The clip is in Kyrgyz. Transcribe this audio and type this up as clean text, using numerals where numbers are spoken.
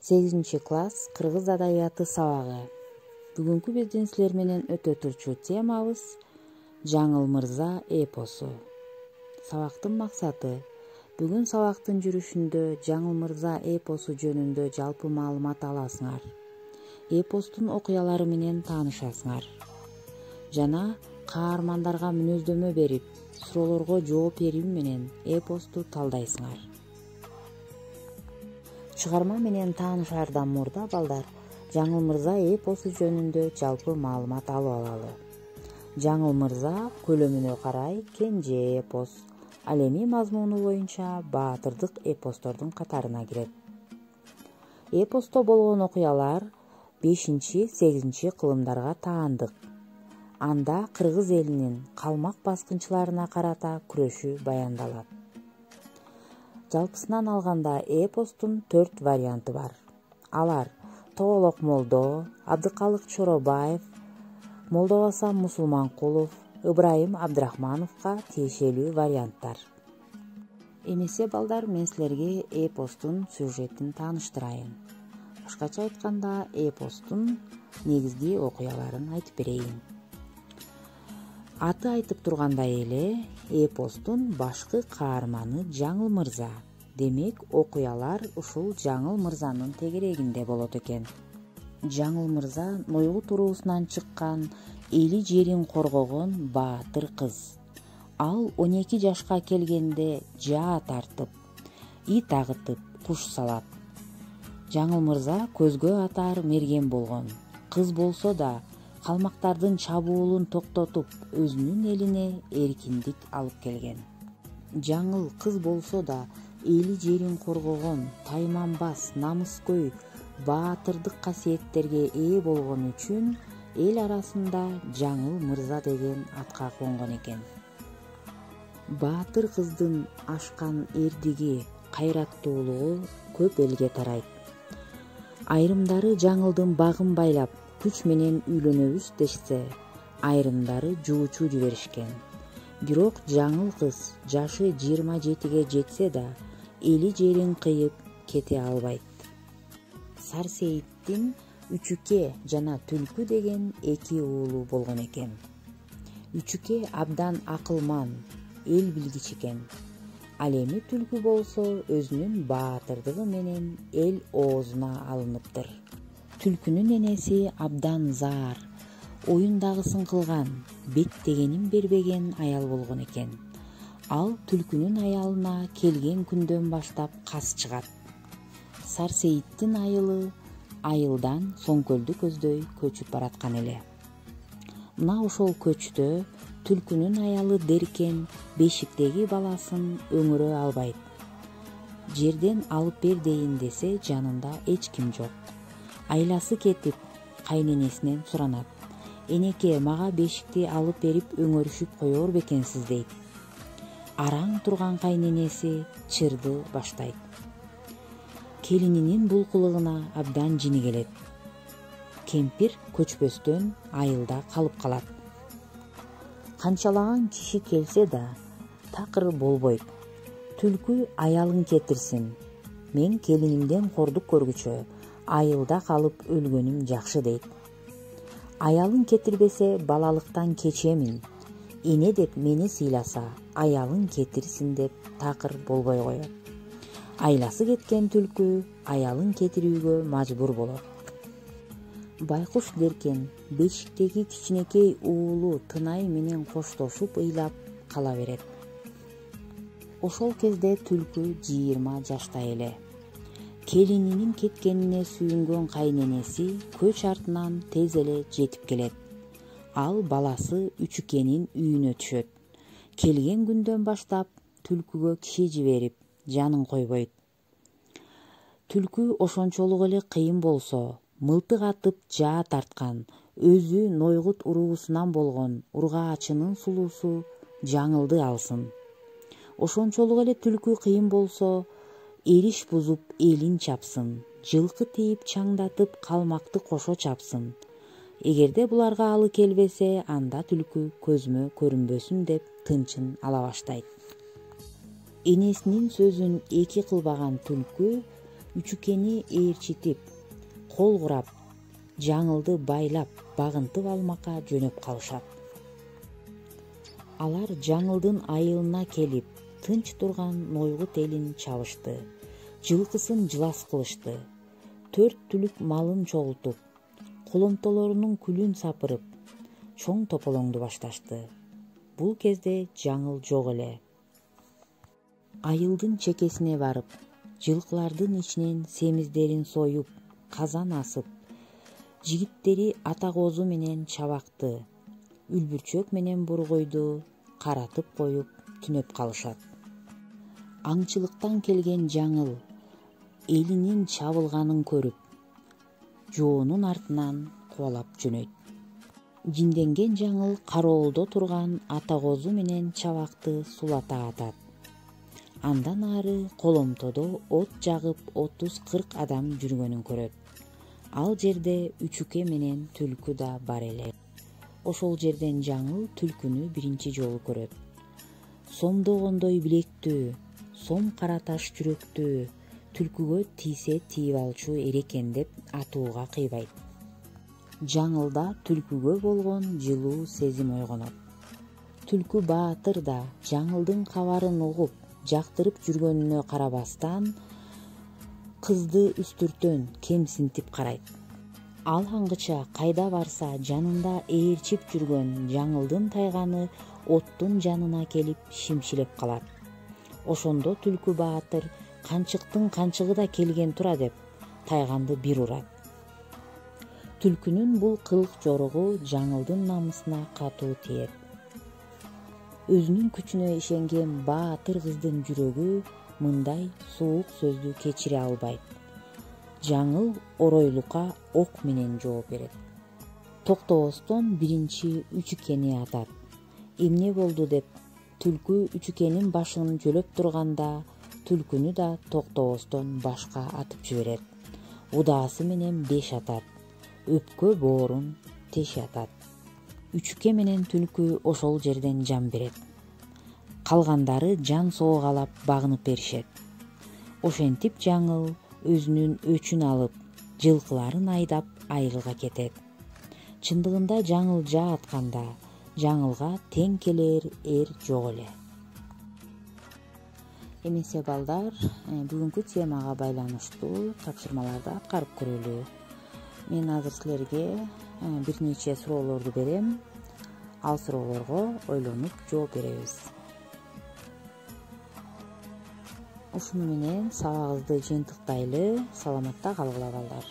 8-класс кыргыз адабияты сабагы. Бүгүнкү биздин силер менен өтө турчу темабыз Жаңыл мырза эпосу. Сабактын максаты бүгүн сабактын жүрүшүндө Жаңыл мырза эпосу жөнүндө жалпы маалымат аласыңар. Эпостун окуялары менен таанышасыңар. Жана каармандарга мүнөздөмө берип, суроолорго жооп берүү менен эпосту талдайсыңар. Чыгарма менен таанышаардан мурда балдар Жаңыл мырза эпосу жөнүндө жалпы маалымат алып алалы. Жаңыл мырза көлөмүнө карай кенже эпос, ал эми мазмуну боюнча баатырдык эпостордун катарына кирет. Эпосто болгон окуялар 5-8 кылымдарга таандык. Анда кыргыз элинин калмак баскынчыларына карата күрөшү баяндалат. Жалпысынан алганда эпостун 4 варианты бар. Алар Тоолок Молдо, Абдыкалык Чоробаев, Молдобасан Мусулманкулов, Ыбрайым Абдрахмановго тиешелүү варианттар. Эмесе балдар, мен силерге эпостун сюжетин тааныштырайын. Башкача айтканда, эпостун негизги окуяларын айтып берейин. Аты айтып тургандай эле, эпостун башкы каарманы Жаңыл мырза. Демек, окуялар ушул Жаңыл мырзанын тегерегинде болот экен. Жаңыл мырза Нойгут уруусунан чыккан, эли жерин коргогон баатыр кыз. Ал 12 жашка келгенде жаа тартып, ит агытып, куш салат. Жаңыл мырза көзгө атар мерген болгон. Кыз болсо да калмактардын чабуулун токтотуп, өзүнүн элине эркиндик алып келген. Жаңыл кыз болсо да эли жерин коргогон, тайманбас, намыскөй, баатырдык касиеттерге ээ болгон үчүн эл арасында Жаңыл мырза деген атка конгон экен. Баатыр кыздын ашкан эрдиги, кайраттуулугу көп элге тарайт. Айрымдары Жаңылдын багын байлап, күч менен үйлөнөбүз дешсе, айрымдары жуучу жиберишкен. Бирок Жаңыл кыз жашы 27-ге жетсе да, эли жерин кыйып кете албайт. Сарсейиттин Үчүке жана Түлкү деген 2 уулу болгон экен. Үчүке абдан акылман, эл билгич экен. Ал эми Түлкү болсо өзүнүн баатырдыгы менен эл оозуна алыныптыр. Түлкүнүн энеси абдан заар, оюндагысын кылган, бет дегенин бербеген аял болгон экен. Ал Түлкүнүн аялына келген күндөн баштап кас чыгат. Сарсейиттин айылы айылдан Соңкөлдү көздөй көчүп бараткан эле. Мына ошол көчтө Түлкүнүн аялы Деркен бешиктеги баласын өңүрө албайт. Жерден алып бер дейин десе, жанында эч ким жок. Айласы кетип, кайненесинен суранат. Энеке, мага бешикти алып берип өңөрүшүп коёр бекенсиз дейт. Араң турган кайненеси чырды баштайт. Келининин бул кылыгына абдан жини келет. Кемпир көчпөстөн айылда калып калат. Канчалаган киши келсе да, такыр болбойт. Түлкү аялын кетирсин. Мен келинимден кордук көргүчө, айылда калып өлгөнүм жакшы дейт. Аялын кетирбесе, балалыктан кечемин. Эне деп мени сыйласа, аялын кетирсин деп такыр болбой коет. Айласы кеткен Түлкү аялын кетирүүгө мажбур болот. Байкуш Деркен бешиктеги кичинекей уулу Тынай менен коштошуп ыйлап кала берет. Ошол кезде Түлкү 20 жашта эле. Келининин кеткенине сүйүнгөн кайненеси көч артынан тез эле жетип келет. Ал баласы Үчүкенин үйүнө түшөт. Келген күндөн баштап Түлкүгө киши жиберип, жанын койбойт. Түлкү ошончолук эле кыйын болсо, мылтык атып жаа тарткан, өзү Нойгут уруусунан болгон ургаачынын сулуусу Жаңылды алсын. Ошончолук эле Түлкү кыйын болсо, эриш бузуп элин чапсын, жылкы тийип чаңдатып калмакты кошо чапсын. Эгерде буларга алы келбесе, анда Түлкү көзүмө көрүнбөсүн деп тынчын ала баштайт. Энесинин сөзүн эки кылбаган Түлкү үчүкени ээрчитип, кол курап, жаңылды байлап, багынтып алмакка жөнөп калышат. Алар жаңылдын айылына келип, тынч турган Нойгут элин чабышты, жылкысын жылас кылышты, 4 түлүк малын чогултуп, коломтолорунун күлүн сапырып, чоң тополоңду башташты. Бул кезде жаңыл жок эле. Айылдын чекесине барып, жылкылардын ичинен семиздерин союп, казан асып, жигиттери ата козу менен чабакты, үлбүрчөк менен бургуйду каратып коюп түнөп калышат. Аңчылыктан келген жаңыл элинин чабылганын көрүп, жоонун артынан кубалап жөнөйт. Жинденген жаңыл кароолдо турган ата козу менен чабакты сулата атат. Андан ары коломтодо от жагып 30-40 адам жүргөнүн көрөт. Ал жерде үчүке менен түлкү да бар эле. Ошол жерден жаңыл түлкүнү биринчи жолу көрөт. Сомдогондой билектүү, сом кара таш жүрөктүү, түлкүгө тийсе тийип алчу эрекен деп атууга кыйбайт. Жаңылда түлкүгө болгон жылуу сезим ойгонот. Түлкү баатыр да жаңылдын кабарын угуп, жактырып жүргөнүнө карабастан, кызды үстүртөн кемсинтип карайт. Ал аңгыча кайда барса жанында ээрчип жүргөн жаңылдын тайганы оттун жанына келип шимшилеп калат. Ошондо түлкү баатыр канчыктын канчыгы да келген тура деп тайганды бир урат. Түлкүнүн бул кылык жоругу жаңылдын намысына катуу тиет. Өзүнүн күчүнө ишенген баатыр кыздын жүрөгү мындай суук сөздү кечире албайт. Жаңыл оройлукка ок менен жооп берет. Токтобостон биринчи үчүкени атат. Эмне болду деп түлкү үчүкенин башын жөлөп турганда, түлкүнү да токтобостон башка атып жиберет. Удаасы менен 5 атат. Өпкө боорун теши атат. Үчүке менен түлкү ошол жерден жан берет. Калгандары жан соогалап багынып беришет. Ошентип жаңыл өзүнүн өчүн алып, жылкыларын айдап айылга кетет. Чындыгында жаңыл жаатканда, жаңылга тең келер эр жок эле. Эмесе балдар, бүгүнкү темага байланыштуу тапшырмаларды аткарып көрөлү. Мен азыр силерге бир нече суроолорду берем. Ал суроолорго ойлонуп жооп беребиз. Ушуну менен сабагыбызды жыйынтыктайлы. Саламатта калгыла балдар.